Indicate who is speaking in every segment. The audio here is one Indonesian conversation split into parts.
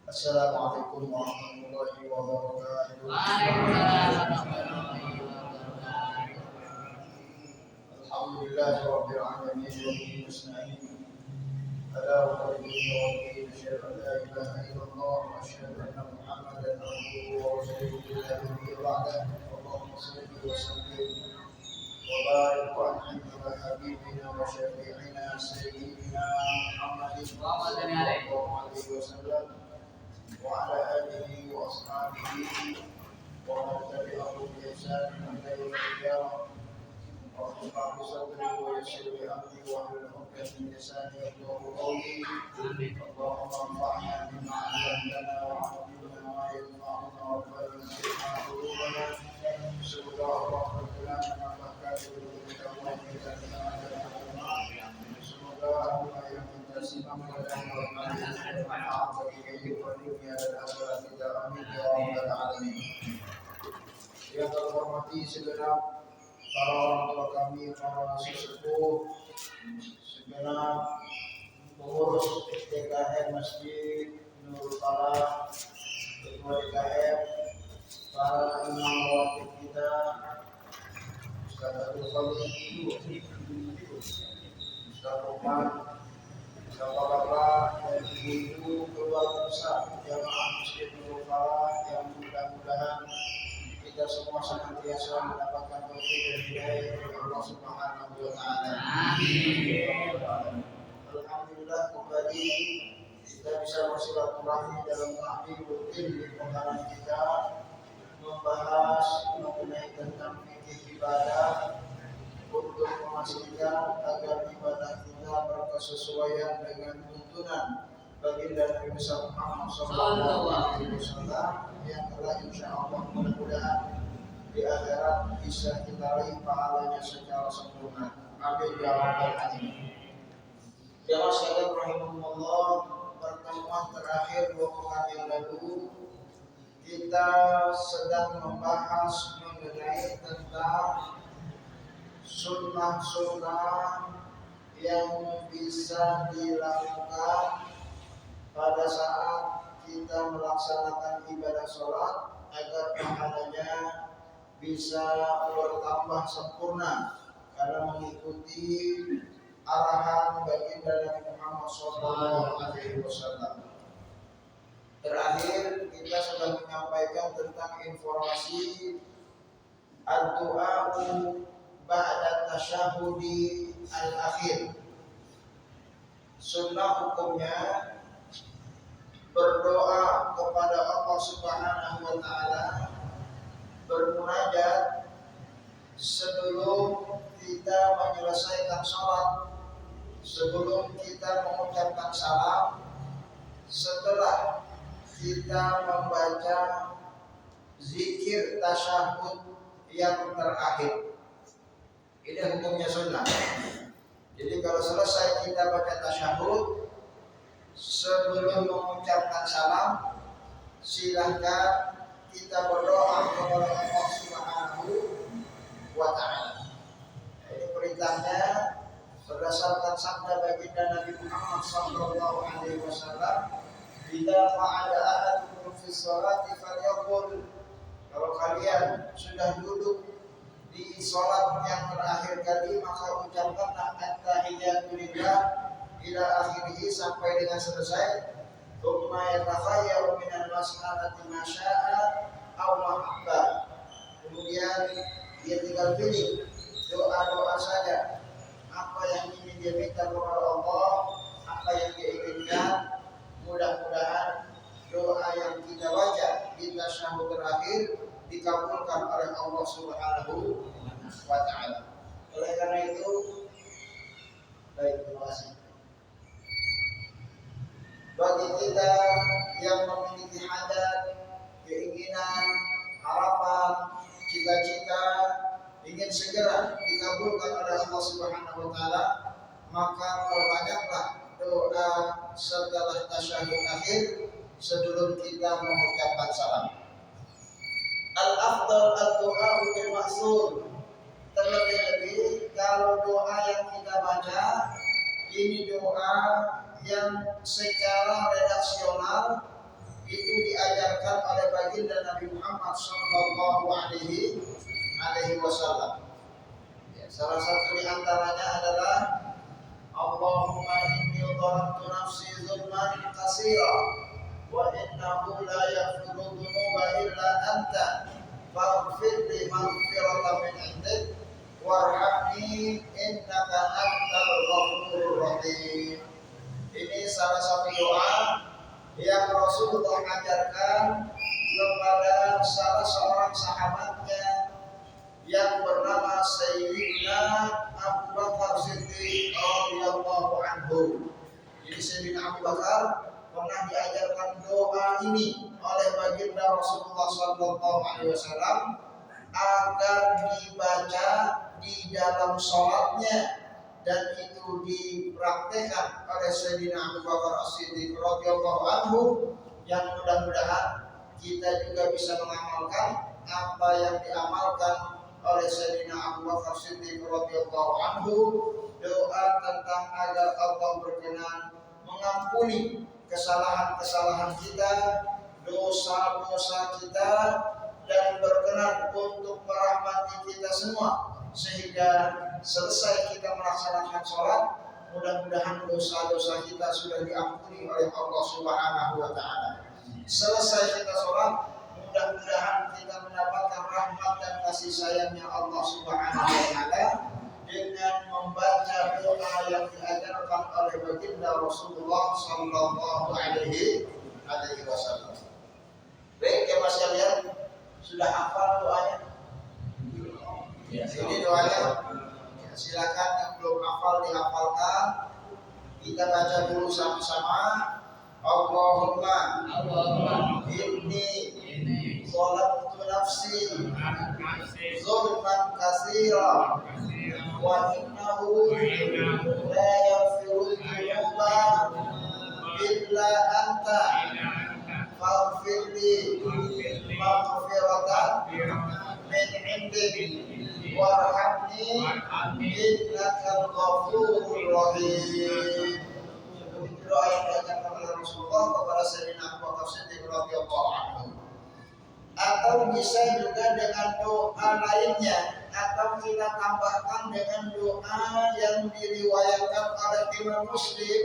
Speaker 1: Assalamualaikum warahmatullahi wabarakatuh. Alhamdulillahi rabbil alamin wa bihi nasta'in. Ala walihi wa bihi asyhadu an la ilaha illallah wa asyhadu anna Muhammadan abduhu wa rasuluhu la nabiyya ba'dahu. Allahumma shalli wa sallim wa barik wa an'im ala habibina wa syafi'ina sayyidina Muhammadin sallallahu alaihi wasallam وعلى آله وأصحابه ومن تبعهم بإحسان إلى يوم القيامة. رب اشرح لي صدري ويسر لي أمري واحلل عقدة من لساني يفقهوا قولي. اللهم انفعنا بما علمتنا وعلمنا ما ينفعنا وارفعنا سبحان قلوبنا. Semoga Allah berkenan menambahkan ilmu pengetahuan kita semoga apa yang kita simak pada malam ini bermanfaat bagi kehidupan dunia dan akhirat kita. Amin ya rabbal alamin. Yang terhormati segenap para orang tua kami, para sesepuh, segenap pengurus DKM Masjid Nurul Falah, ketua DKM, para imam rawatib kita, Ustaz Abdul Khalid, Ustaz Roman, bapak-bapak dan ibu-ibu, keluarga besar jamaah Masjid Nurul Falah yang mudah-mudahan kita semua senantiasa mendapatkan taufik dan hidayah dari Allah Subhanahu wa taala. Amin. Alhamdulillah kembali kita bisa bersilaturahmi dalam tahlim rutin di penggalan kita membahas mengenai tentang fikih ibadah untuk memastikan agar ibadah kita berkesesuaian dengan tuntunan baginda Nabi Muhammad SAW yang telah insyaallah mudah-mudahan di akhirat bisa kita raih pahalanya secara sempurna. Amin ya rabbal alamin. Jamaah sekalian rahimahumullah, pertemuan terakhir 2 pekan yang lalu kita sedang membahas mengenai tentang sunnah-sunnah yang bisa dilakukan pada saat kita melaksanakan ibadah sholat agar pahalanya bisa bertambah sempurna karena mengikuti arahan baginda Nabi Muhammad SAW. Terakhir kita sudah menyampaikan tentang informasi ad-du'a'u ba'da tasyahudi al-akhir. Sunnah hukumnya berdoa kepada Allah Subhanahu wa taala, bermunajat sebelum kita menyelesaikan sholat, sebelum kita mengucapkan salam, setelah kita membaca zikir tasyahud yang terakhir. Ini hukumnya sunnah. Jadi kalau selesai kita baca tasyahud, sebelum mengucapkan salam, silahkan kita berdoa kepada Allah Subhanahu wa taala. Ini perintahnya berdasarkan sabda baginda Nabi Muhammad sallallahu alaihi wasallam, "Bila fa'ala ahadukum fi sholati falyaqul." Kalau kalian sudah duduk di sholat yang terakhir kali, maka ucapkanlah at-tahiyatu lillah ila akhirih sampai dengan selesai. Thumma yatakhayyaru minal mas'alati ma syaa aw ma habba. Kemudian dia tinggal pilih doa-doa saja, apa yang ingin dia minta kepada Allah, apa yang dia inginkan. Mudah-mudahan doa yang kita baca di tasyahud terakhir dikabulkan oleh Allah Subhanahu wa taala. Oleh karena itu, baik, terima kasih. Bagi kita yang memiliki hajat, keinginan, harapan, cita-cita ingin segera dikabulkan oleh Allah Subhanahu wa taala, maka perbanyaklah doa setelah tasyahud akhir sebelum kita mengucapkan salam. Al-afdal ad-du'a bil ma'sur. Terlebih-lebih kalau doa yang kita baca ini doa yang secara redaksional itu diajarkan oleh baginda Nabi Muhammad sallallahu alaihi wasallam. Ya, salah satu di antaranya adalah Allahumma inni dhalamtu nafsi zulman katsira wa innahu la yaghfiru dzunuba illa anta faghfir li maghfiratan min 'indik warhamni innaka antal ghafurur rahim. Ini salah satu doa yang Rasulullah ajarkan kepada salah seorang sahabatnya yang bernama Sayyidina Abu Bakar Siddiq radhiyallahu anhu. Jadi Sayyidina Abu Bakar pernah diajarkan doa ini oleh baginda Rasulullah sallallahu alaihi wasallam agar dibaca di dalam sholatnya, dan itu dipraktekkan oleh Sayyidina Abu Bakar As-Siddiq radhiyallahu anhu, yang mudah-mudahan kita juga bisa mengamalkan apa yang diamalkan oleh Sayyidina Abu Bakar Siddiq radhiyallahu anhu, doa tentang agar Allah berkenan mengampuni kesalahan-kesalahan kita, dosa-dosa kita, dan berkenan untuk merahmati kita semua, sehingga selesai kita melaksanakan sholat, mudah-mudahan dosa-dosa kita sudah diampuni oleh Allah Subhanahu wa ta'ala. Selesai kita sholat, mudah-mudahan kita mendapatkan rahmat dan kasih sayangnya Allah Subhanahu wa ta'ala dengan membaca doa yang diajarkan oleh baginda Rasulullah sallallahu alaihi wasallam. Baik ya Mas kalian, sudah hafal doanya? Ini doanya, ya, silakan yang belum hafal dihafalkan. Kita baca dulu sama-sama. Allahumma inni zalamtu nafsi zulman katsira wa innahu la yaghfiru dzunuba illa anta faghfirli maghfiratan min 'indik warhamni innakal ghafurur rahim. Doa yang diajarkan oleh Rasulullah kepada Sayyidina Abu Bakar Siddiq radhiyallahu anhu. Atau bisa juga dengan doa lainnya, atau kita tambahkan dengan doa yang diriwayatkan oleh Imam Muslim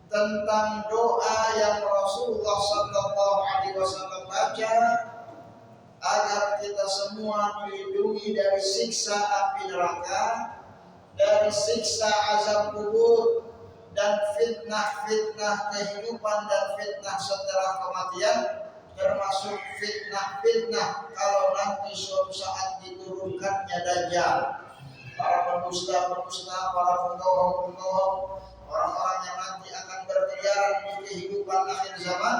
Speaker 1: tentang doa yang Rasulullah sallallahu alaihi wasallam baca agar kita semua dilindungi dari siksa api neraka, dari siksa azab kubur, dan fitnah-fitnah kehidupan dan fitnah setelah kematian, termasuk fitnah-fitnah kalau nanti suatu saat diturunkannya Dajjal, para pendusta-pendusta, para pembohong-pembohong, orang-orang yang nanti akan berkeliaran di kehidupan akhir zaman.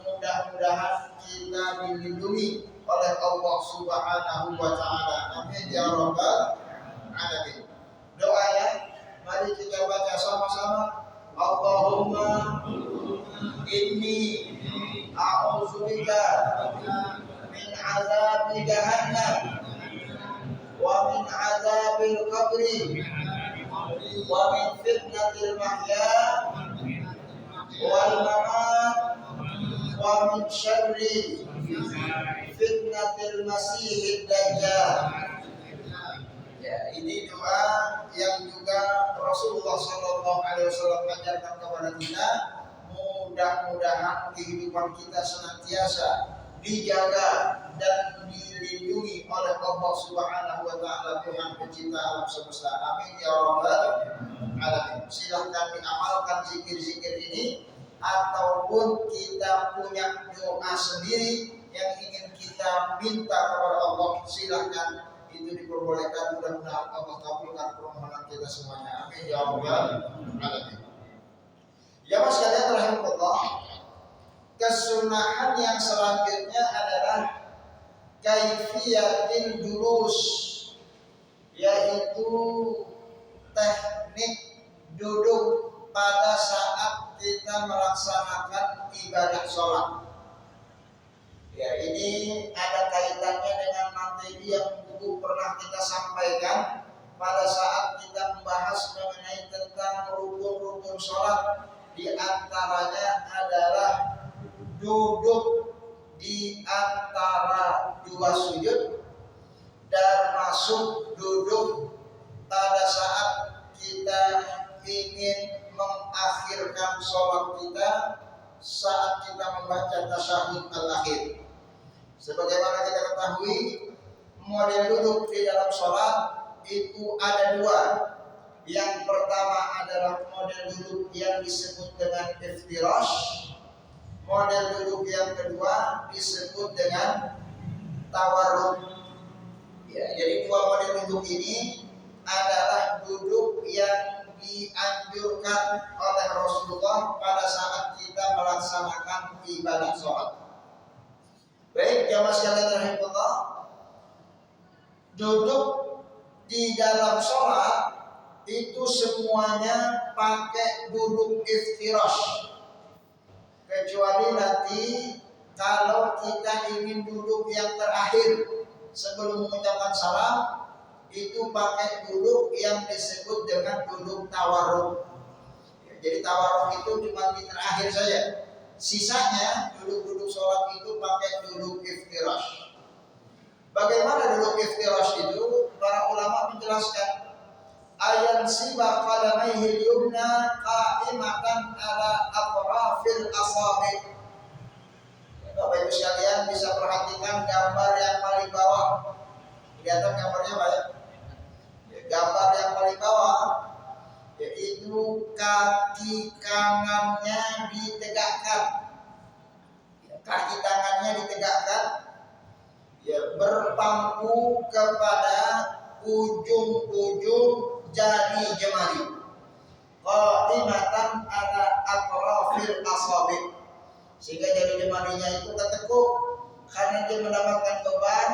Speaker 1: Mudah-mudahan kita dilindungi oleh Allah Subhanahu wa ta'ala. Amin ya rabbal alamin. Doanya mari kita baca sama-sama. Allahumma inni a'udzubika min azabi jahannam wa min azabil qabri wa min fitnatil mahya wal mamat wa min syarri fitnatil masihid dajjal. Ya, ini doa yang juga Rasulullah sallallahu alaihi wasallam ajarkan kepada kita. Mudah-mudahan kehidupan kita senantiasa dijaga dan dilindungi oleh Allah Subhanahu wa ta'ala, Tuhan pencipta alam semesta. Amin ya rabbal alamin. Silahkan diamalkan zikir-zikir ini, ataupun kita punya doa sendiri yang ingin kita minta kepada Allah, silahkan, itu diperbolehkan. Mudah-mudahan Allah kabulkan permohonan kita semuanya. Amin ya rabbal alamin. Ya Mas kalian rahimahullah, kesunahan yang selanjutnya adalah kaifiyatin julus, yaitu teknik duduk pada saat kita melaksanakan ibadah sholat. Ya, ini ada kaitannya dengan materi yang dulu pernah kita sampaikan pada saat kita membahas mengenai tentang rukun-rukun sholat. Di antaranya adalah duduk di antara dua sujud, termasuk duduk pada saat kita ingin mengakhirkan sholat kita saat kita membaca tasyahud al-akhir. Sebagaimana kita ketahui, model duduk di dalam sholat itu ada dua. Yang pertama adalah model duduk yang disebut dengan iftirash. Model duduk yang kedua disebut dengan tawarruk. Ya, jadi dua model duduk ini adalah duduk yang dianjurkan oleh Rasulullah pada saat kita melaksanakan ibadah sholat. Baik, jamaah sekalian rahimahullah, duduk di dalam sholat itu semuanya pakai duduk iftirash, kecuali nanti kalau kita ingin duduk yang terakhir sebelum mengucapkan salam, itu pakai duduk yang disebut dengan duduk tawarruk. Jadi tawarruk itu cuma di terakhir saja. Sisanya duduk-duduk sholat itu pakai duduk iftirash. Bagaimana duduk iftirash itu? Para ulama menjelaskan, ayan siba qadamaihi yumna qa'imatan ala atrafil asabi'. Bapak Ibu sekalian bisa perhatikan gambar yang paling bawah. Kelihatan gambarnya Pak ya? Gambar yang paling bawah yaitu kaki kanannya ditegakkan, kaki tangannya ditegakkan, ya, berpangku kepada ujung-ujung jari jemari. Qa'imatan ala atrafil asabi', sehingga jari jemarinya itu ketekuk karena dia mendapatkan beban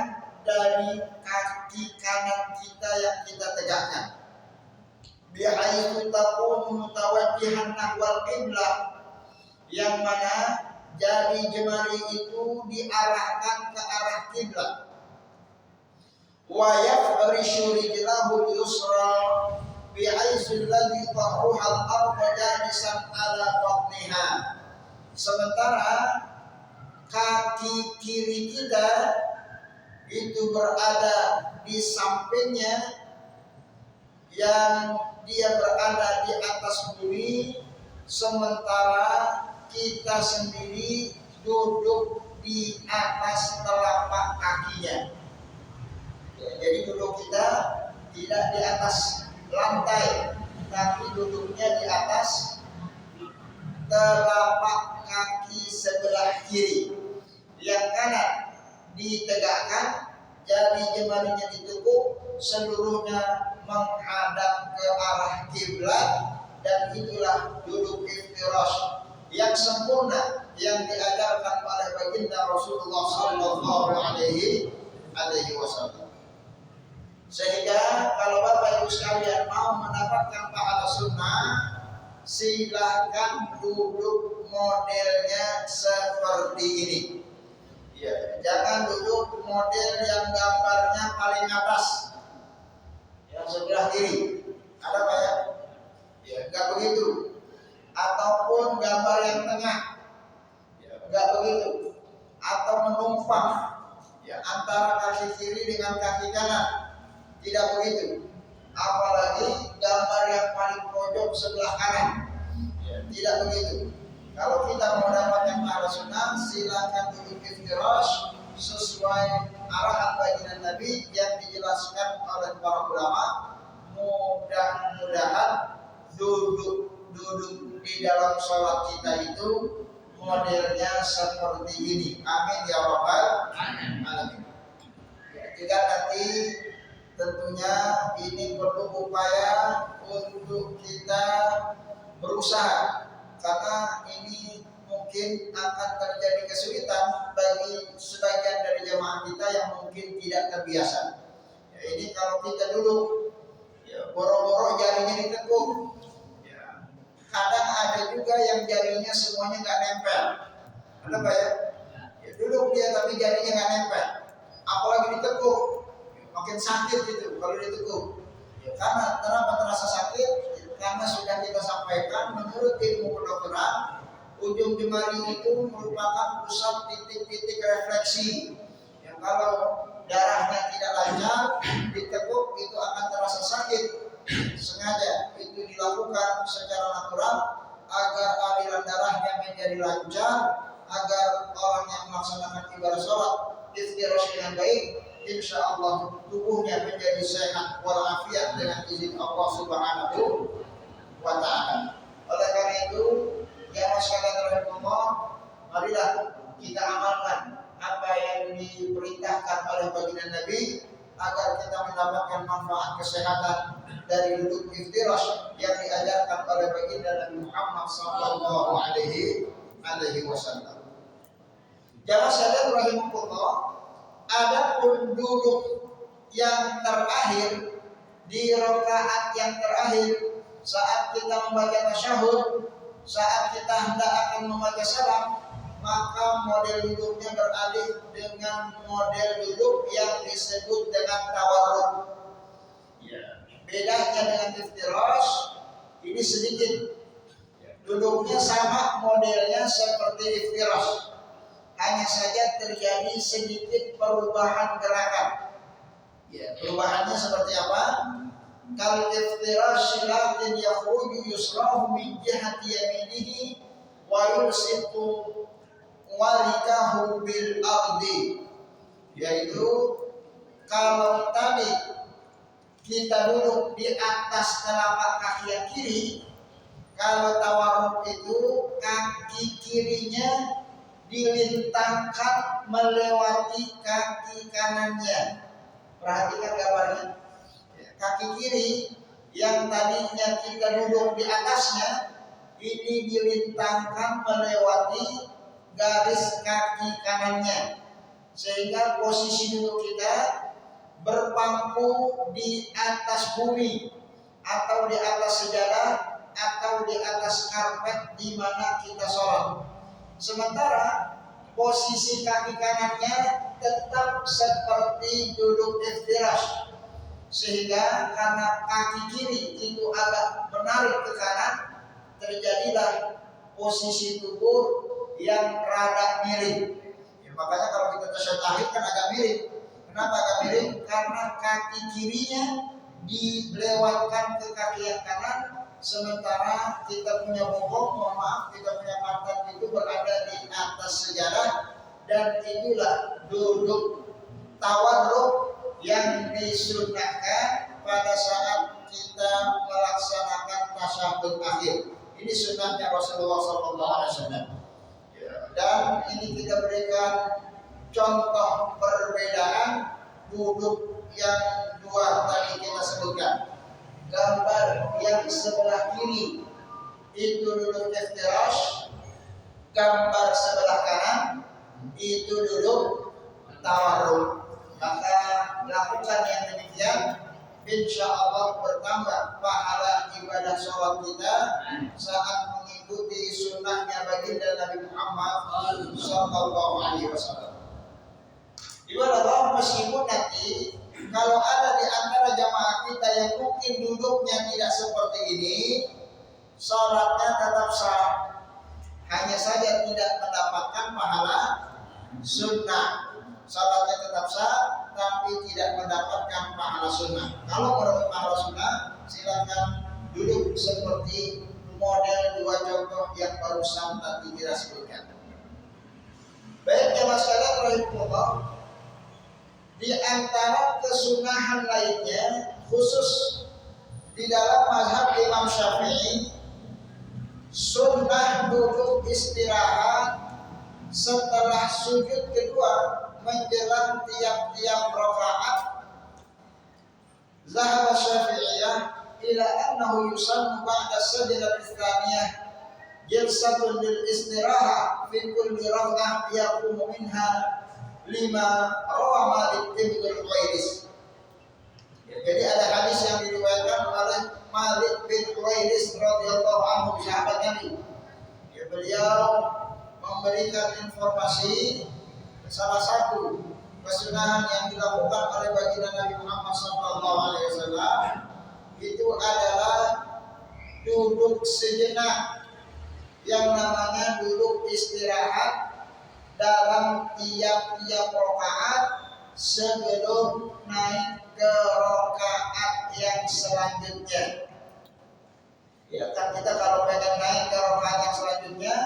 Speaker 1: dari kaki kanan kita yang kita tegakkan. Bi'aitu takunu mutawajjihan nahwal qiblah, yang mana jari jemari itu diarahkan ke arah kiblat. Wa yafrishu rijlahu yusra bi'aitu alladhi dhahruha al-ardha jalisan ala batniha. Sementara kaki kiri kita itu berada di sampingnya, yang dia berada di atas bumi, sementara kita sendiri duduk di atas telapak kakinya. Ya, jadi duduk kita tidak di atas lantai, tapi duduknya di atas telapak kaki sebelah kiri. Yang kanan ditegakkan, jari jemarinya ditekuk, seluruhnya menghadap ke arah kiblat, dan itulah duduk iftirash yang sempurna yang diajarkan oleh baginda Rasulullah sallallahu alaihi wasallam. Sehingga kalau Bapak Ibu sekalian mau mendapatkan pahala sunnah, silakan duduk modelnya seperti ini. Ya, jangan duduk model yang gambarnya paling atas, yang sebelah kiri. Ada Pak ya? Ya, enggak begitu. Ataupun gambar yang tengah. Ya, enggak begitu. Atau menumpang, ya, antara kaki kiri dengan kaki kanan. Tidak begitu. Apalagi gambar yang paling pojok sebelah kanan. Ya, tidak begitu. Kalau kita mau dapatkan pahala sunnah, silakan duduk iftirash sesuai arahan baginda Nabi yang dijelaskan oleh para ulama. Mudah-mudahan duduk di dalam sholat kita itu modelnya seperti ini. Amin ya rabbal alamin. Juga nanti tentunya ini perlu upaya untuk kita berusaha, karena ini mungkin akan terjadi kesulitan bagi sebagian dari jemaah kita yang mungkin tidak terbiasa. Ya, ini kalau kita dulu, ya, boro-boro jarinya ditekuk. Ya, kadang ada juga yang jarinya semuanya nggak nempel. Ada Pak ya? Ya, duduk dia tapi jarinya nggak nempel. Apalagi ditekuk, makin sakit gitu kalau ditekuk. Ya, kenapa terasa sakit? Karena sudah kita sampaikan menurut ilmu kedokteran, ujung jemari itu merupakan pusat titik-titik refleksi. Yang kalau darahnya tidak lancar, ditekuk itu akan terasa sakit. Sengaja itu dilakukan secara natural agar aliran darahnya menjadi lancar, agar orang yang melaksanakan ibadah sholat iftirash dengan baik, insya Allah tubuhnya menjadi sehat walafiat dengan izin Allah Subhanahu wa Ta'ala. Oleh karena itu, jamaah sekalian rahimahullah, marilah kita amalkan apa yang diperintahkan oleh baginda Nabi agar kita mendapatkan manfaat kesehatan dari duduk iftirash yang diajarkan oleh baginda Nabi Muhammad sallallahu alaihi wasallam. Jamaah sekalian rahimahullah, adapun duduk yang terakhir di rakaat yang terakhir saat kita membaca tasyahud, saat kita hendak akan membaca salam, maka model duduknya beralih dengan model duduk yang disebut dengan tawarruk. Bedanya dengan iftirash ini sedikit. Duduknya sama modelnya seperti iftirash, hanya saja terjadi sedikit perubahan gerakan. Perubahannya seperti apa? Kal iftirash lakin yakhruju yusrahu min jihati yaminihi wa yursitu walikahu bil ardi. Yaitu kalau tadi kita duduk di atas telapak kaki yang kiri, kalau tawarruk itu kaki kirinya dilintangkan melewati kaki kanannya. Perhatikan gambarnya. Kaki kiri yang tadinya kita duduk di atasnya, ini dilintangkan melewati garis kaki kanannya, sehingga posisi duduk kita berpangku di atas bumi atau di atas sejadah atau di atas karpet di mana kita sholat. Sementara posisi kaki kanannya tetap seperti duduk iftirash, sehingga karena kaki kiri itu agak menarik ke kanan, terjadilah posisi tubuh yang rada miring. Makanya kalau kita tasyahud kan agak miring. Kenapa agak miring? Karena kaki kirinya dilewatkan ke kaki yang kanan, sementara kita punya bokong, kita punya pantat itu berada di atas sejadah, dan itulah duduk tawarruk yang disunahkan pada saat kita melaksanakan tasyahud akhir. Ini sunnahnya Rasulullah SAW. Dan ini kita berikan contoh perbedaan duduk yang dua tadi kita sebutkan. Gambar yang sebelah kiri itu duduk iftirash, gambar sebelah kanan itu duduk tawarruk. Maka lakukan yang demikian, insya Allah bertambah pahala ibadah sholat kita saat mengikuti sunnahnya baginda Nabi Muhammad sallallahu alaihi wasallam. Ibadah meskipun nanti kalau ada di antara jamaah kita yang mungkin duduknya tidak seperti ini, sholatnya tetap sah, hanya saja tidak mendapatkan pahala sunnah. Salatnya tetap sah, tapi tidak mendapatkan pahala sunnah. Kalau mendapat pahala sunnah, silakan duduk seperti model dua contoh yang barusan tadi kita sebutkan. Baik jamaah sekalian rahimahullah, di antara kesunahan lainnya, khusus di dalam mazhab Imam Syafi'i, sunnah duduk istirahat setelah sujud kedua menjelang tiap-tiap rakaat. Zahaba Syafi'iyah ila annahu yusannu ba'da sajdah tsaniyah jalsatun lil istiraha fi kulli rak'ah yaqumu minha lima rawa Malik bin Huwairis. Jadi ada hadis yang diriwayatkan oleh Malik bin Huwairis radhiyallahu anhu, sahabat Nabi. Beliau memberikan informasi salah satu kesunahan yang dilakukan oleh baginda Nabi Muhammad SAW itu adalah duduk sejenak, yang namanya duduk istirahat dalam tiap-tiap rakaat sebelum naik ke rakaat yang selanjutnya. Ya kan, kita kalau pengen naik ke rakaat yang selanjutnya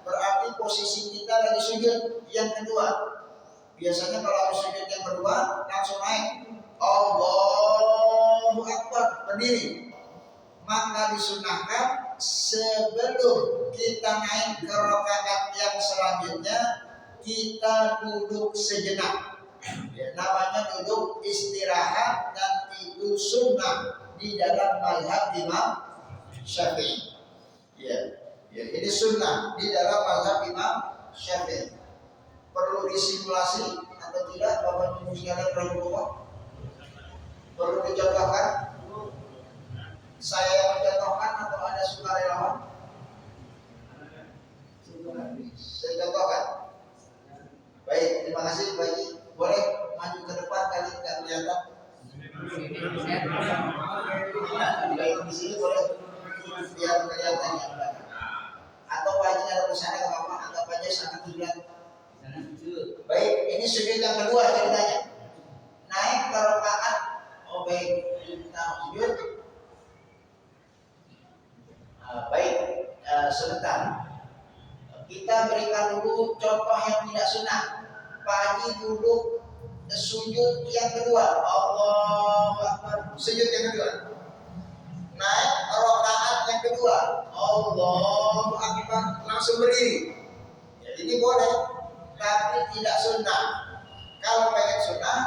Speaker 1: berarti posisi kita lagi sujud yang kedua. Biasanya kalau habis sujud yang kedua langsung naik Allahu Akbar, berdiri. Maka disunahkan sebelum kita naik ke rakaat yang selanjutnya kita duduk sejenak. Ya, namanya duduk istirahat dan itu sunnah di dalam mazhab Imam Syafi'i. Ya, ini sunnah di dalam mazhab Imam Syafi'i. Perlu disimulasi atau tidak, Bapak Ibu sekalian rahimahullah? Perlu dicontohkan? Saya yang mencontohkan atau ada sukarelawan? Saya contohkan. Baik, terima kasih Pak Haji. Boleh maju ke depan kali nggak kelihatan? Baik, di sini boleh biar kelihatan yang belakang. Atau Pak Haji ada kesana nggak apa-apa, anggap aja sangat sebelah. Baik, ini sujud yang kedua ceritanya. Naik ke rakaat. Oh baik, kita sujud. Baik, sebentar. Kita berikan dulu contoh yang tidak sunnah. Pak Haji duduk sujud yang kedua. Allahu Akbar. Sujud yang kedua. Naik rakaat yang kedua. Allahu Akbar. Langsung berdiri. Ya, ini boleh, tapi tidak sunnah. Kalau pengen sunnah,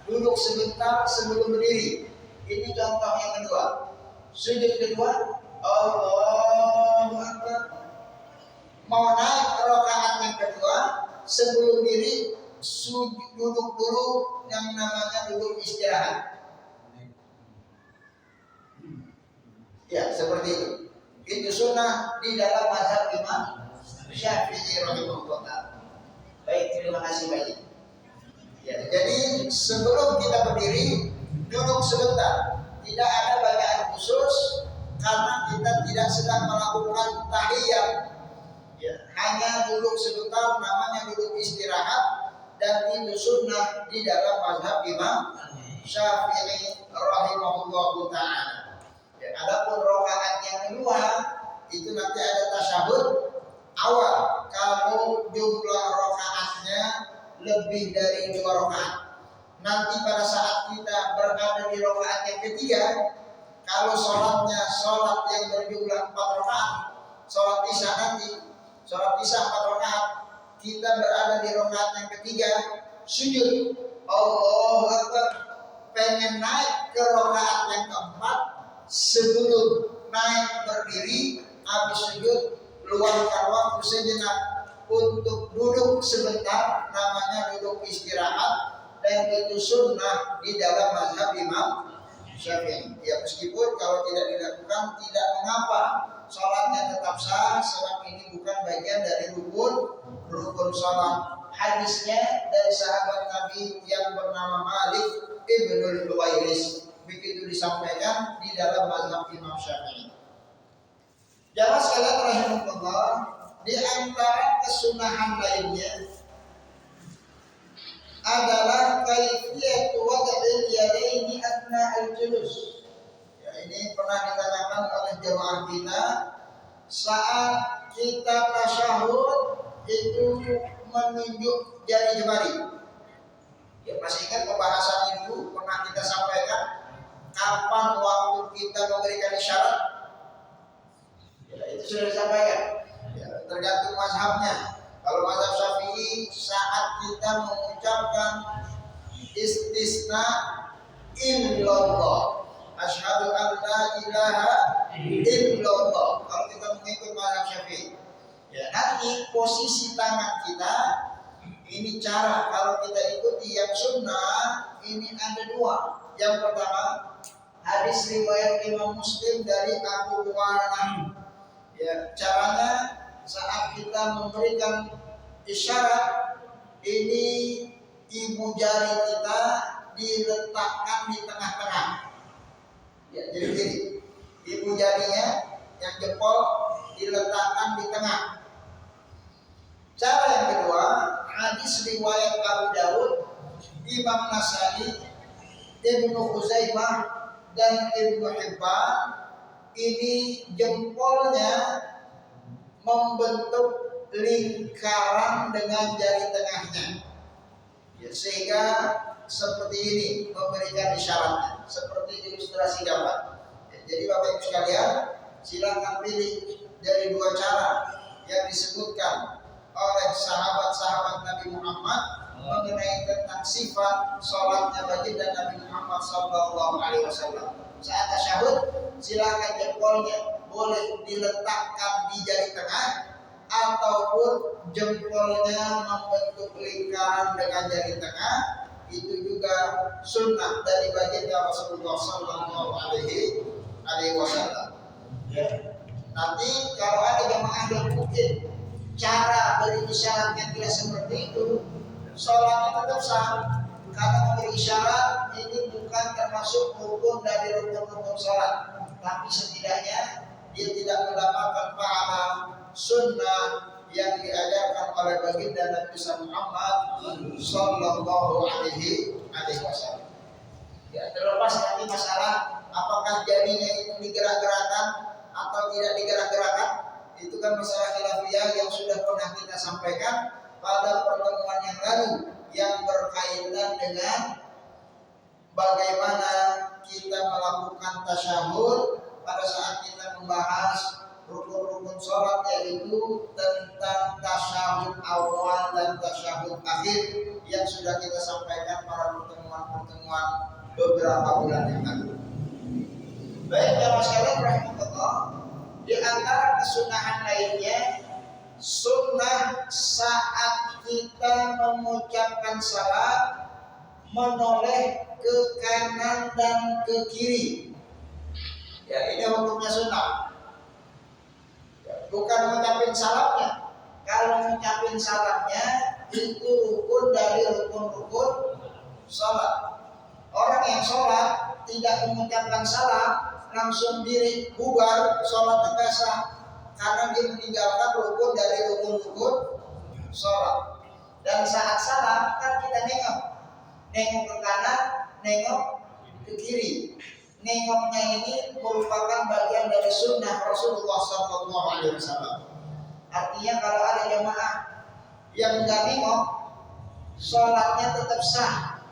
Speaker 1: duduk sebentar sebelum berdiri. Ini contoh yang kedua. Sujud kedua, Allahu Akbar. Mau naik rakaat yang kedua, sebelum diri sujud duduk dulu yang namanya duduk istirahat. Ya, seperti itu. Itu sunnah di dalam mazhab Imam Syafi'i rahimahullah. Baik, terima kasih banyak. Ya, jadi sebelum kita berdiri duduk sebentar. Tidak ada bacaan khusus karena kita tidak sedang melakukan tahiyat. Ya, hanya duduk sebentar, namanya duduk istirahat, dan itu sunnah di dalam mazhab Imam Syafi'i rahimahullahu ta'ala. Ya, adapun rakaat yang kedua itu nanti ada tasyahud awal. Kalau jumlah rakaatnya lebih dari 2 rakaat, nanti pada saat kita berada di rakaat yang ketiga, kalau sholatnya sholat yang berjumlah 4 rakaat, sholat isya nanti, sholat isya 4 rakaat, kita berada di rakaat yang ketiga, sujud Allahu Akbar, pengen naik ke rakaat yang keempat, sebelum naik berdiri, habis sujud, luangkan waktu sejenak untuk duduk sebentar, namanya duduk istirahat, dan itu sunnah di dalam mazhab Imam Syafi'i. Ya, meskipun kalau tidak dilakukan tidak mengapa, sholatnya tetap sah sebab ini bukan bagian dari rukun sholat. Hadisnya dari sahabat Nabi yang bernama Malik ibnul Huwairis, begitu disampaikan di dalam mazhab Imam Syafi'i. Jamaah sekalian rahimahullah, di antara kesunahan lainnya adalah kaifiyat wad'il yadaini athna al-julus. Ya, ini pernah ditanyakan oleh jemaah kita saat kita tasyahud itu menunjuk jari jemari. Ya, masih ingat pembahasan itu pernah kita sampaikan kapan waktu kita memberikan isyarat? Ya, itu sudah disampaikan. Ya, tergantung mazhabnya. Kalau mazhab Syafi'i saat kita mengucapkan istisna illallah, asyhadu an la ilaha illallah, kalau kita mengikut mazhab Syafi'i, ya, nanti posisi tangan kita ini cara kalau kita ikuti yang sunnah ini ada 2. Yang pertama hadis riwayat Imam Muslim dari Abu Hurairah. Ya, caranya saat kita memberikan isyarat ini ibu jari kita diletakkan di tengah-tengah. Ya, jadi ibu jarinya yang jempol diletakkan di tengah. hadis riwayat Abu Dawud, Imam Nasai, Ibnu Khuzaimah dan Ibnu Hibban, ini jempolnya membentuk lingkaran dengan jari tengahnya, ya, sehingga seperti ini memberikan isyaratnya, seperti ilustrasi gambar. Ya, jadi Bapak Ibu sekalian, silakan pilih dari dua cara yang disebutkan oleh sahabat-sahabat Nabi Muhammad mengenai tentang sifat sholatnya baginda Nabi Muhammad SAW. Saat tasyahud, silakan jempolnya boleh diletakkan di jari tengah ataupun jempolnya membentuk lingkaran dengan jari tengah. Itu juga sunnah dari baginda Rasulullah SAW. Ya. Nanti kalau ada jamaah yang mungkin cara berisyaratnya tidak seperti itu, sholatnya tetap sah, karena memberi isyarat ini bukan termasuk rukun dari rukun-rukun sholat, tapi setidaknya dia tidak mendapatkan pahala sunnah yang diajarkan oleh baginda Nabi Muhammad Sallallahu Alaihi Wasallam. Ya, terlepas nanti masalah apakah jarinya itu digerak-gerakan atau tidak digerak-gerakan, itu kan masalah khilafiyah yang sudah pernah kita sampaikan pada pertemuan yang lalu, yang berkaitan dengan bagaimana kita melakukan tasyahud pada saat kita membahas rukun-rukun sholat, yaitu tentang tasyahud awal dan tasyahud akhir yang sudah kita sampaikan pada pertemuan-pertemuan beberapa bulan yang lalu. Baik, jamaah sekalian rahimahullah, di antara kesunahan lainnya, sunnah saat kita mengucapkan salat menoleh ke kanan dan ke kiri. Ya, ini hukumnya sunnah. Bukan mengucapin salatnya. Kalau mengucapin salatnya itu rukun dari rukun-rukun salat. Orang yang sholat tidak mengucapkan salat langsung diri bubar, sholatnya nggak sah, karena dia meninggalkan rukun dari rukun-rukun sholat. Dan saat salat kan kita nengok ke kanan, nengok ke kiri. Nengoknya ini merupakan bagian dari sunnah Rasulullah SAW. Artinya kalau ada jamaah yang nggak nengok, sholatnya tetap sah.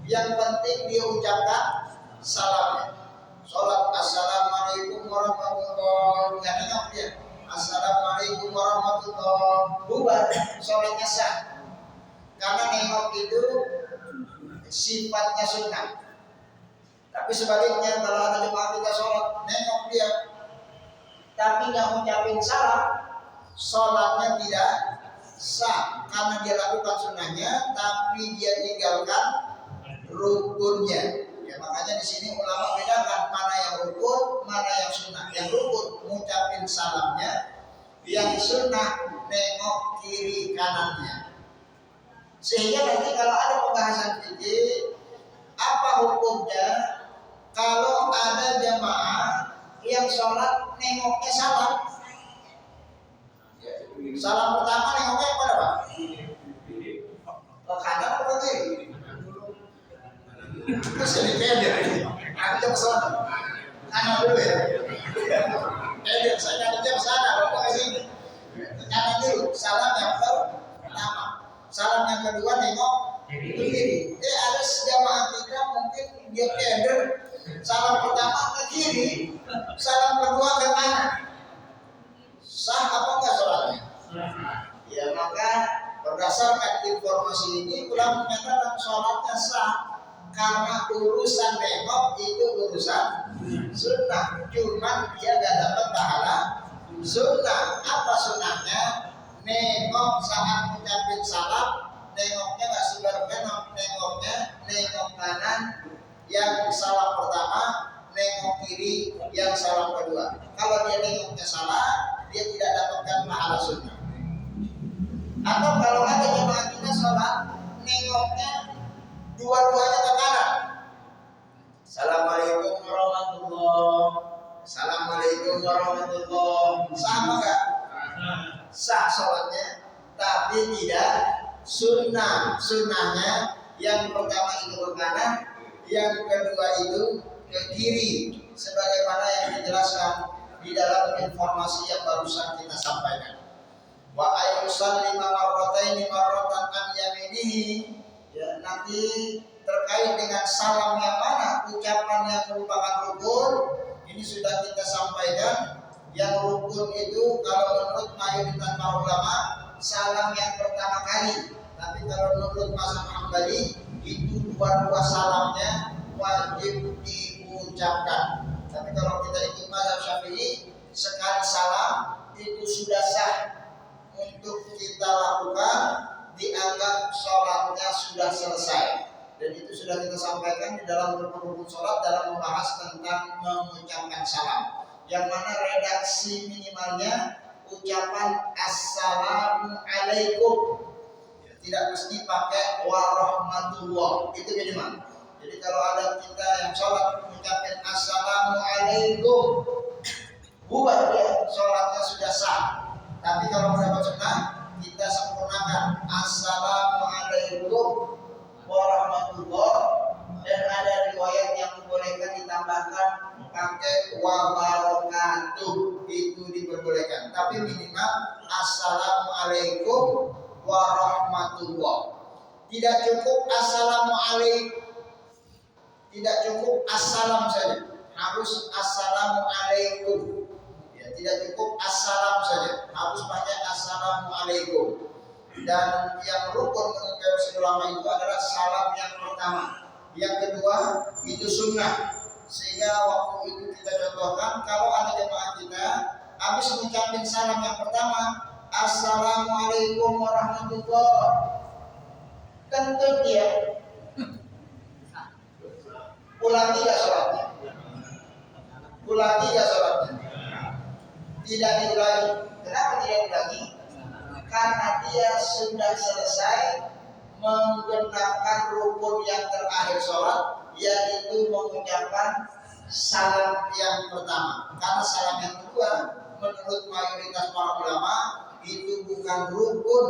Speaker 1: Yang penting dia ucapkan salamnya. Sholat assalamualaikum warahmatullahi wabarakatuh, nggak nengok dia. Assalamualaikum warahmatullahi wabarakatuh, sholatnya sah. Karena nengok itu sifatnya sunnah. Tapi sebaliknya, kalau ada jemaah kita sholat nengok dia tapi nggak mengucapin salam, sholatnya tidak sah, karena dia lakukan sunnahnya tapi dia tinggalkan rukunnya. Ya, makanya di sini ulama bedakan mana yang rukun, mana yang sunnah. Yang rukun mengucapin salamnya, yang sunnah nengok kiri kanannya. Sehingga nanti kalau ada pembahasan fikih, apa hukumnya kalau ada jamaah yang sholat nengoknya salam? Salam pertama nengoknya kepada Pak? Ke kanan atau ke kiri? Terus jadi keder, aku ke sana, kanan dulu ya. Keder, saya nyarinya ke sana, bapak ke sini. Kanan dulu, salam yang pertama. Salam yang kedua nengok ke kiri. Ada jamaah kita mungkin dia keder, salam pertama ke kiri, salam kedua ke kanan. Sah apa enggak sholatnya? Ya, maka berdasarkan informasi ini ulama menyatakan sholatnya sah, karena urusan nengok itu urusan sunnah. Cuman dia gak dapat pahala sunnah. Apa sunnahnya? Nengok saat mengucapin salam, nengoknya gak sebar nengok, nengoknya nengok kanan yang salam pertama, nengok kiri yang salam kedua. Kalau dia nengoknya salah, dia tidak dapatkan pahala sunnah. Atau kalau ada jemaah kita sholat nengoknya dua-duanya ke kanan. Assalamualaikum warahmatullahi. Assalamualaikum warahmatullahi. Sama enggak? Sah sholatnya, tapi tidak sunnahnya yang pertama itu ke kanan, yang kedua itu ke kiri, sebagaimana yang dijelaskan di dalam informasi yang barusan kita sampaikan. Wa ayyusallima marrataini marratan an yaminihi, ya, nanti terkait dengan salam yang mana ucapan yang merupakan rukun, ini sudah kita sampaikan. Yang rukun itu kalau menurut mayoritas para ulama salam yang pertama kali, tapi kalau menurut mazhab Hambali itu dua salamnya wajib diucapkan. Tapi kalau kita ikut mazhab Syafi'i, sekali salam itu sudah sah untuk kita lakukan, dianggap sholatnya sudah selesai. Dan itu sudah kita sampaikan di dalam rukun-rukun sholat dalam membahas tentang mengucapkan salam, yang mana redaksi minimalnya ucapan assalamualaikum, tidak mesti pakai warahmatullah, itu minimal. Jadi kalau ada kita yang sholat mengucapkan assalamualaikum, buat dia sholatnya sudah sah. Tapi kalau mendapat sunnah, kita sempurnakan assalamualaikum warahmatullah, dan ada riwayat yang membolehkan ditambahkan pakai wabarakatuh, itu diperbolehkan. Tapi minimal assalamualaikum warahmatullah. Tidak cukup assalamualaikum, tidak cukup assalam saja, harus assalamualaikum. Ya, tidak cukup assalam saja, harus pakai assalamualaikum. Dan yang rukun menurut versi ulama itu adalah salam yang pertama. Yang kedua itu sunnah. Sehingga waktu itu kita contohkan, kalau ada jemaah kita habis mengucapkan salam yang pertama, assalamualaikum warahmatullah, kentut dia, ulangi gak sholatnya? Ulangi gak sholatnya? Tidak diulangi. Kenapa tidak diulangi? Karena dia sudah selesai menggenapkan rukun yang terakhir sholat, yaitu mengucapkan salam yang pertama. Karena salam yang kedua menurut mayoritas para ulama itu bukan rukun,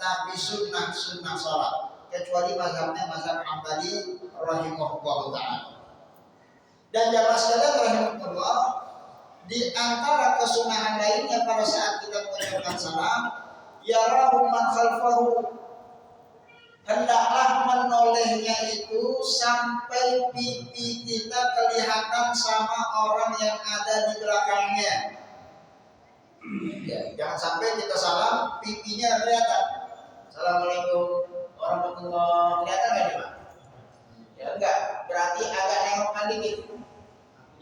Speaker 1: tapi sunnah sholat, kecuali mazhabnya mazhab Hambali rahimahullah ta'ala. Dan jamaah sekalian rahimahullah, di antara kesunahan lainnya pada saat kita mengucapkan salam, yarahu man khalfahu, hendaklah menolehnya itu sampai pipi kita kelihatan sama orang yang ada di belakangnya. Ya, jangan sampai kita salam pipinya kelihatan. Assalamualaikum warahmatullahi wabarakatuh, kelihatan nggak nih Pak? Ya enggak, berarti agak nengokkan dikit,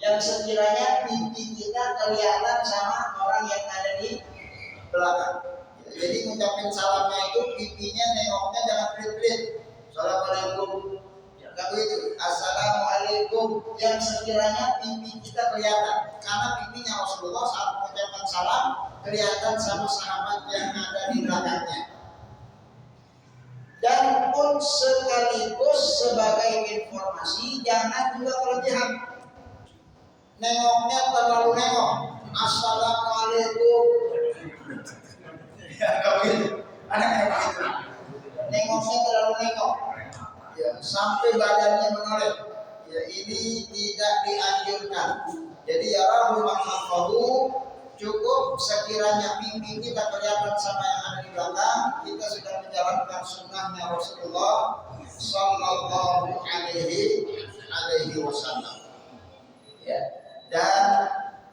Speaker 1: yang sekiranya pipi kita kelihatan sama orang yang ada di belakang. Jadi ngucapin salamnya itu pipinya nengoknya jangan pelit-pelit. Assalamualaikum, ya enggak begitu. Assalamualaikum, yang sekiranya pipi kita kelihatan, karena pipinya Rasulullah saat mengucapkan salam kelihatan sama sahabat yang ada di belakangnya. Dan pun sekaligus sebagai informasi, jangan juga kelebihan. Nengoknya terlalu nengok, assalamualaikum. Ya, enggak begitu. Ada kayak begitu. Nengoknya terlalu nengok, ya, sampai badannya menoleh. Ya, ini tidak dianjurkan. Jadi ya Rabbul Mahfahu, cukup sekiranya pipi kita kelihatan sama yang ada di belakang, kita sudah menjalankan sunnahnya Rasulullah Sallallahu Alaihi Wasallam. Ya. Dan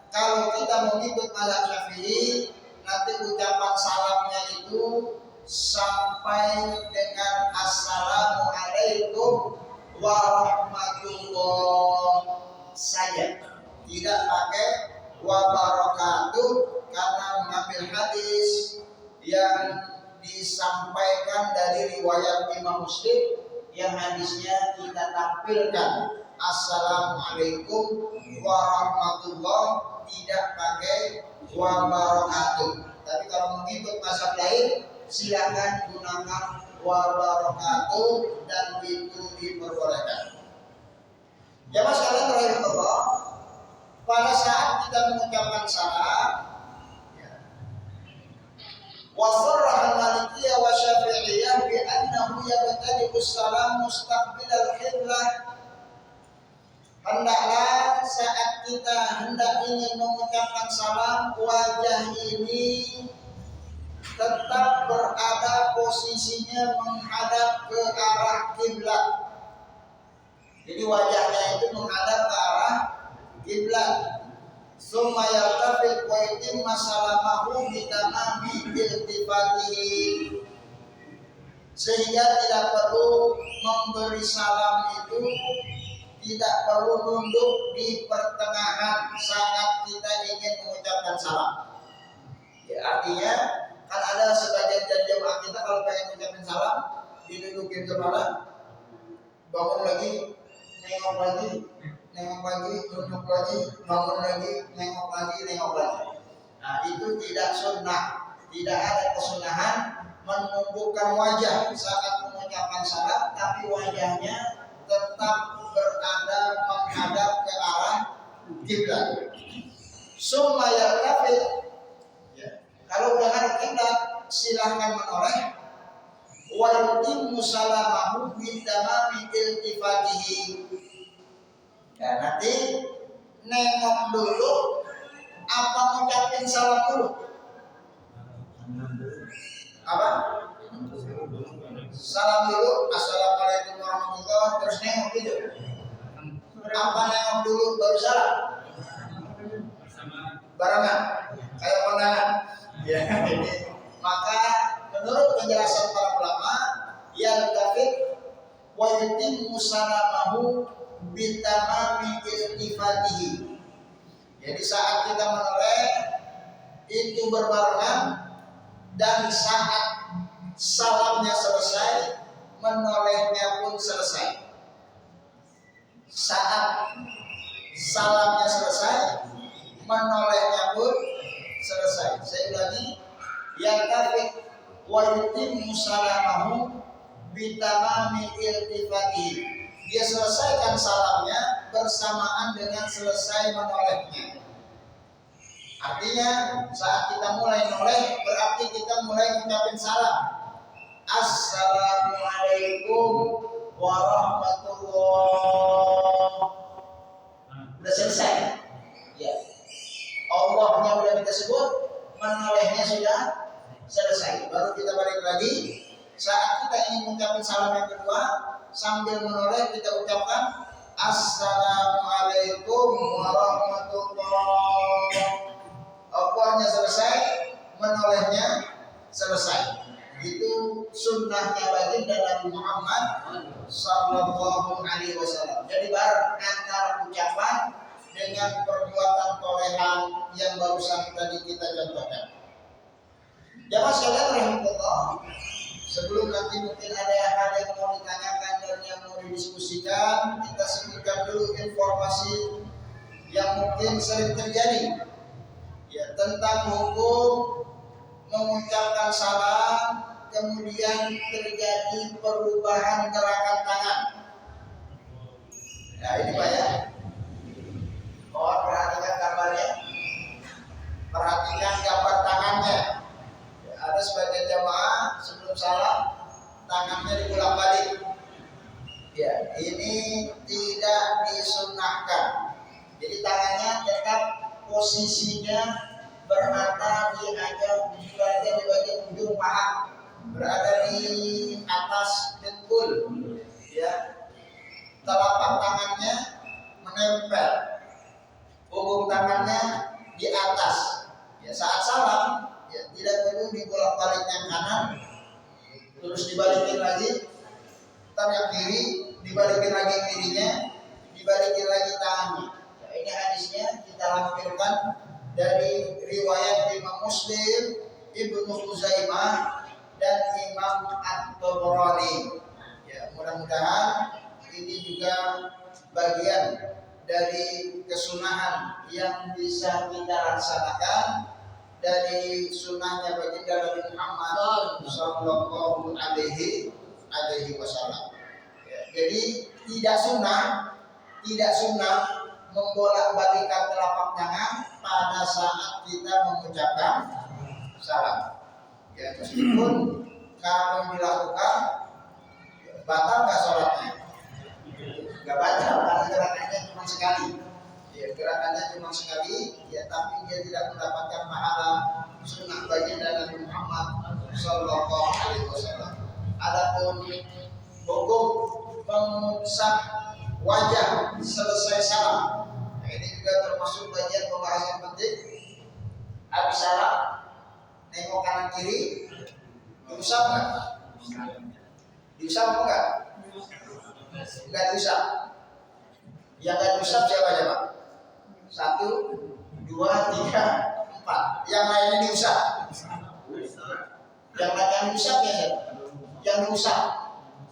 Speaker 1: kalau kita mengikut mazhab Syafi'i, nanti ucapan salamnya itu sampai dengan assalamualaikum warahmatullah saja, tidak pakai wabarakatuh, karena mengambil hadis yang disampaikan dari riwayat Imam Muslim, yang hadisnya kita tampilkan assalamualaikum warahmatullah, tidak pakai wabarakatuh. Tapi kalau mengikut mazhab lain, silakan gunakan wabarakatuh, dan itu diperbolehkan. Jamaah sekalian rahimahullah, pada saat kita mengucapkan salam, wa sarraha al-Malikiyah wa Syafi'iyah bi yabtadi'us salam mustaqbilal qiblah. Hendaklah saat kita hendak ingin mengucapkan salam, wajah ini tetap berada posisinya menghadap ke arah kiblat. Jadi wajahnya itu menghadap ke arah kiblat. Summa yaltafit wa yutimma salamahu bitamami iltifatihi. Sehingga tidak perlu memberi salam itu, tidak perlu nunduk di pertengahan saat kita ingin mengucapkan salam. Ya, artinya kan ada sebagian jemaah kita kalau pengen mengucapkan salam didudukin kepala, bangun lagi, nengok lagi, nunduk lagi, bangun lagi, nengok lagi. Nah itu tidak sunnah, tidak ada kesunahan menundukkan wajah saat mengucapkan salam, tapi wajahnya tetap berada menghadap ke arah kiblat. Summa yaltafit, kalau udah ada kiblat silahkan menoleh. Wa yutimmu salamahu bitamami iltifatihi. Ya, nanti nengok dulu apa ngucapin salam dulu? Apa? Salam dulu, assalamualaikum warahmatullahi, terus nengok gitu. Apa nengok dulu baru salam? Barengan, kayak pandangan. Ya, ini. Maka menurut penjelasan para ulama, yaltafit wa yutimmu salamahu bitamami iltifatihi. Jadi saat kita menoleh itu berbarengan, dan saat salamnya selesai menolehnya pun selesai. Saat salamnya selesai menolehnya pun selesai. Saya ulangi, yaltafit wa yutimmu salamahu bitamami iltifatihi. Dia selesaikan salamnya bersamaan dengan selesai menolehnya. Artinya saat kita mulai noleh berarti kita mulai mengucapkan salam. Assalamualaikum warahmatullahi. Sudah selesai. Ya. Allahnya sudah kita sebut, menolehnya sudah selesai. Baru kita balik lagi. Saat kita ingin mengucapkan salam yang kedua, sambil menoleh kita ucapkan Assalamualaikum warahmatullahi. Allahnya selesai, menolehnya selesai. Itu sunnahnya baginda Nabi Muhammad sallallahu alaihi wasallam. Jadi bareng antara ucapan dengan perbuatan tolehan yang barusan tadi kita contohkan. Jamaah sekalian rahimahullah, sebelum nanti mungkin ada hal yang mau ditanyakan dan yang mau didiskusikan, kita sebutkan dulu informasi yang mungkin sering terjadi. Ya, tentang hukum mengucapkan salam kemudian terjadi perubahan gerakan tangan. Nah ini Pak ya. Mohon perhatikan gambarnya. Perhatikan gambar tangannya. Ya, ada sebagian jamaah sebelum salam tangannya dibolak-balik. Ya, ini tidak disunnahkan. Jadi tangannya tetap posisinya berada di bagian ujung paha, berada di atas dengkul, ya. Telapak tangannya menempel, punggung tangannya di atas. Ya, saat salam, ya tidak perlu dibolak-balik yang kanan, terus dibalikin lagi, ntar yang kiri, dibalikin lagi kirinya, dibalikin lagi tangannya. Nah, ini hadisnya kita lampirkan dari riwayat Imam Muslim, Ibnu Khuzaimah, dan Imam At-Tabrani. Ya, mudah-mudahan ini juga bagian dari kesunahan yang bisa kita laksanakan dari sunnahnya baginda Nabi Muhammad sallallahu alaihi wasallam. Ya, jadi tidak sunnah membolak-balikan telapak tangan pada saat kita mengucapkan salam. Ya, meskipun kalau dilakukan batal nggak sholatnya? Nggak batal karena gerakannya cuma sekali. Ya, gerakannya cuma sekali, ya, tapi dia tidak mendapatkan pahala sunnah baginda Nabi Muhammad Sallallahu Alaihi Wasallam. Adapun hukum mengusap wajah selesai salam, nah, ini juga termasuk bagian pembahasan penting. Habis salam, nengok kanan kiri, diusap nggak? Diusap enggak? Enggak diusap. Yang nggak diusap siapa aja, Pak? 1, 2, 3, 4. Yang lainnya diusap. Yang lainnya diusap ya, yang diusap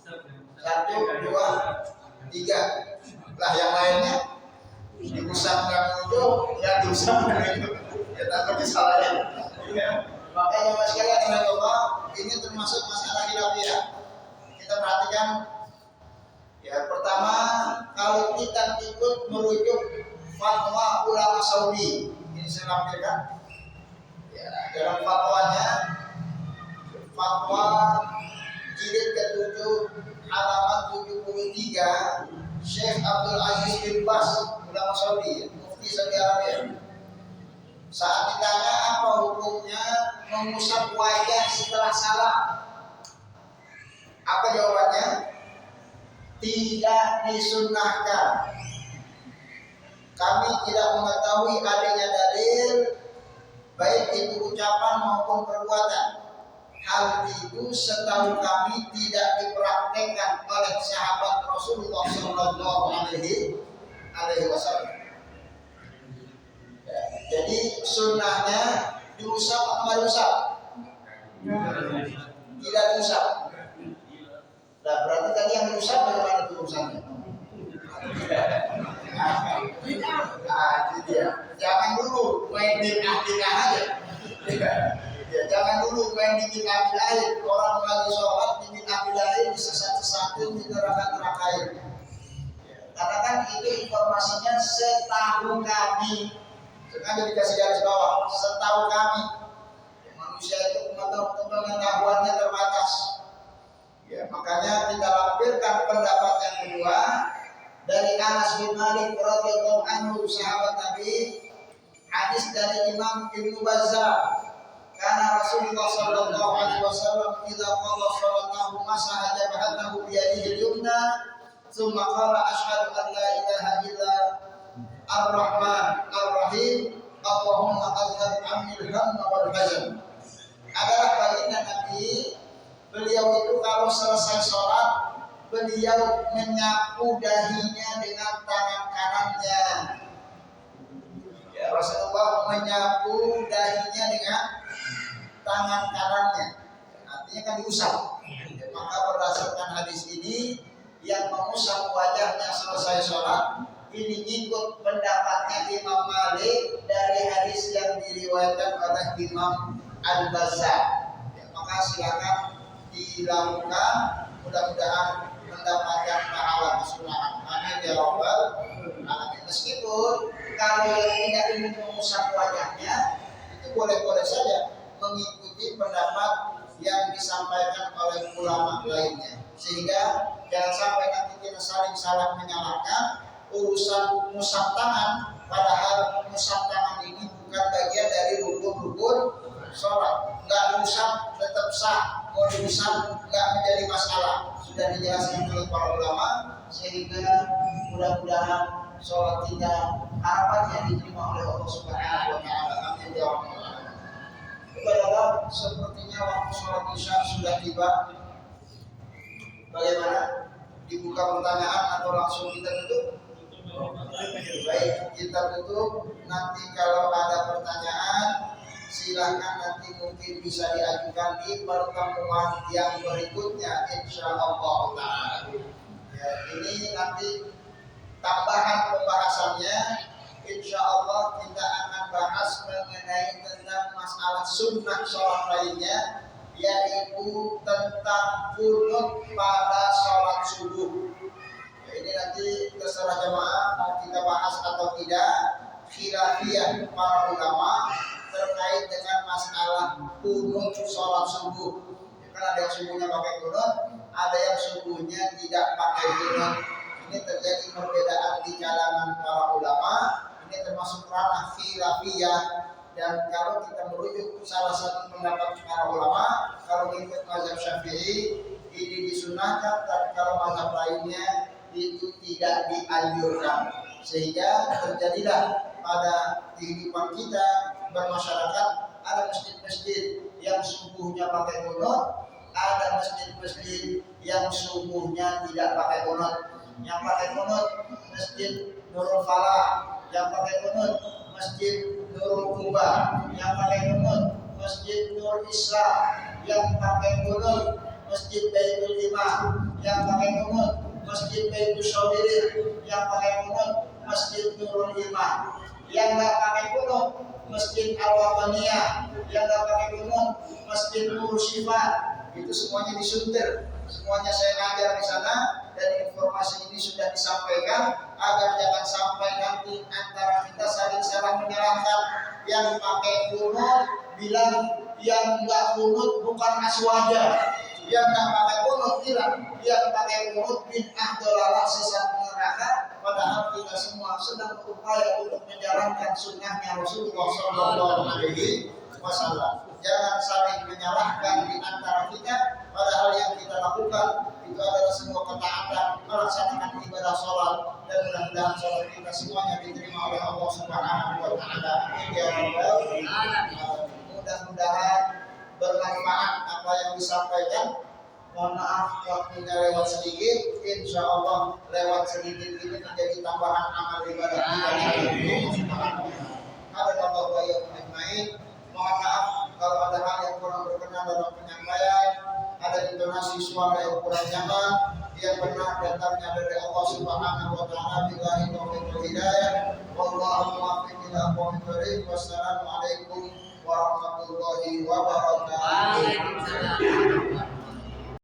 Speaker 1: 1, 2, 3. Lah yang lainnya diusap nggak muncul, yang diusap nggak itu. Ya takut disalahin. Ya. Makanya mas sekalian Allah, ini termasuk masalah khilafiyah. Kita perhatikan. Ya, pertama, kalau kita ikut merujuk fatwa ulama Saudi, ini saya lampirkan. Ya, dalam fatwanya, fatwa jilid ke-7 halaman 73, Syekh Abdul Aziz bin Baz, ulama Saudi, mufti Saudi Arabia. Saat ditanya apa hukumnya mengusap wajah setelah salam, apa jawabannya? Tidak disunnahkan. Kami tidak mengetahui adanya dalil baik itu ucapan maupun perbuatan. Hal itu setahu kami tidak dipraktekkan oleh sahabat Rasulullah Sallallahu Alaihi Wasallam. Ya, jadi sunnahnya diusap atau nggak diusap? Tidak diusap. Nah, berarti tadi yang diusap bagaimana itu urusannya? Nah, itu dia. Jangan dulu main di bid'ah aja. Ya, jangan dulu main di bid'ah aja. Orang lagi sholat di bid'ah disesat-sesatin, diteraka-terakain. Karena kan itu informasinya setahu kami. Sengaja dikasih garis bawah. Setahu kami. Manusia itu pengetahuannya terbatas. Ya, makanya kita lampirkan pendapat yang kedua dari Anas bin Malik radhiyallahu anhu, sahabat Nabi, hadis dari Imam Ibnu Bazzar. Karena Rasulullah sallallahu alaihi wasallam idza qala salatahu masaha jabhatahu bi yadihi al-yumna, tsumma qala asyhadu an la ilaha illa ar-rahman ar-rahim, Allahumma azhab 'anni al-hamma wal hazan. Adalah baginda Nabi, beliau itu kalau selesai sholat, beliau menyapu dahinya dengan tangan kanannya. Ya, Rasulullah menyapu dahinya dengan tangan kanannya. Artinya kan diusap. Ya, maka berdasarkan hadis ini, yang mengusap wajahnya selesai sholat, ini ikut pendapatnya Imam Malik dari hadis yang diriwayatkan oleh Imam Al-Bazzar. Ya, maka silakan dilakukan, mudah-mudahan mendapatkan pahala kesunahan. Amin ya rabbal alamin. Meskipun kalau yang tidak ingin mengusap wajahnya, itu boleh-boleh saja mengikuti pendapat yang disampaikan oleh ulama lainnya, sehingga jangan sampai nanti kita saling menyalahkan urusan musab tangan, padahal musab tangan ini bukan bagian dari rukun-rukun sholat. Nggak diusap tetap sah, mau diusap nggak menjadi masalah, sudah dijelaskan oleh para ulama, sehingga mudah-mudahan sholat kita harapannya diterima oleh Allah Subhanahu wa Ta'ala. Amin ya rabbal alamin. Kepada sepertinya waktu sholat isya sudah tiba. Bagaimana? Dibuka pertanyaan atau langsung kita tutup? Baik, kita tutup. Nanti kalau ada pertanyaan, silakan nanti mungkin bisa diajukan di pertemuan yang berikutnya, insyaallah ta'ala. Ya, ini nanti tambahan pembahasannya, insyaallah kita akan bahas mengenai tentang masalah sunnah sholat lainnya, yaitu tentang kunut pada sholat subuh. Ya, ini nanti terserah jemaah mau kita bahas atau tidak. Khilafiyah para ulama terkait dengan masalah kunut sholat subuh. Karena ada yang subuhnya pakai kunut, ada yang subuhnya tidak pakai kunut. Ini terjadi perbedaan di kalangan para ulama. Ini termasuk ranah khilafiyah, dan kalau kita merujuk salah satu pendapat para ulama, kalau ikut mazhab Syafi'i ini disunahkan, tapi kalau mazhab lainnya itu tidak dianjurkan. Sehingga terjadilah pada kehidupan kita bermasyarakat ada masjid-masjid yang subuhnya pakai kunut, ada masjid-masjid yang subuhnya tidak pakai kunut. Yang pakai kunut Masjid Nurul Falah, yang pakai kunut Masjid Nurul Quba, yang pakai kunut Masjid Nur Islam, yang pakai kunut Masjid Baitul Imam, yang pakai kunut Masjid Baitul Syaudirin, yang pakai kunut Masjid Nurul Iman, yang nggak pakai kunut Masjid Al-Wataniyah, yang nggak pakai kunut Masjid Nur Syifa. Itu semuanya disuntir, semuanya saya ngajar di sana, dan informasi ini sudah disampaikan agar jangan sampai nanti antara kita saling menyalahkan. Yang pakai kunut bilang yang nggak kunut bukan aswaja, yang nggak pakai kunut bilang yang pakai kunut bid'ah dolalah sesat neraka. Padahal kita semua sedang berupaya untuk menjalankan sunnahnya Rasulullah SAW. Jangan saling menyalahkan di antara kita, padahal yang kita lakukan itu adalah semua ketaatan, melaksanakan ibadah sholat, dan mudah-mudahan sholat kita semuanya diterima oleh Allah Subhanahu wa Ta'ala. Ya Rabbal Alamin. Mudah-mudahan bermanfaat apa yang disampaikan. Mohon maaf waktunya lewat sedikit. Insya Allah lewat sedikit ini menjadi tambahan amal ibadah kita. Mohon maaf kalau ada hal yang kurang berkenan dalam penyampaian, ada intonasi suara yang kurang nyaman. Yang benar datangnya dari Allah Subhanahu wa Ta'ala. Billahi taufiq wal hidayah. Wallahu muwaffiq ila aqwamit thoriq. Wassalamualaikum warahmatullahi wabarakatuh.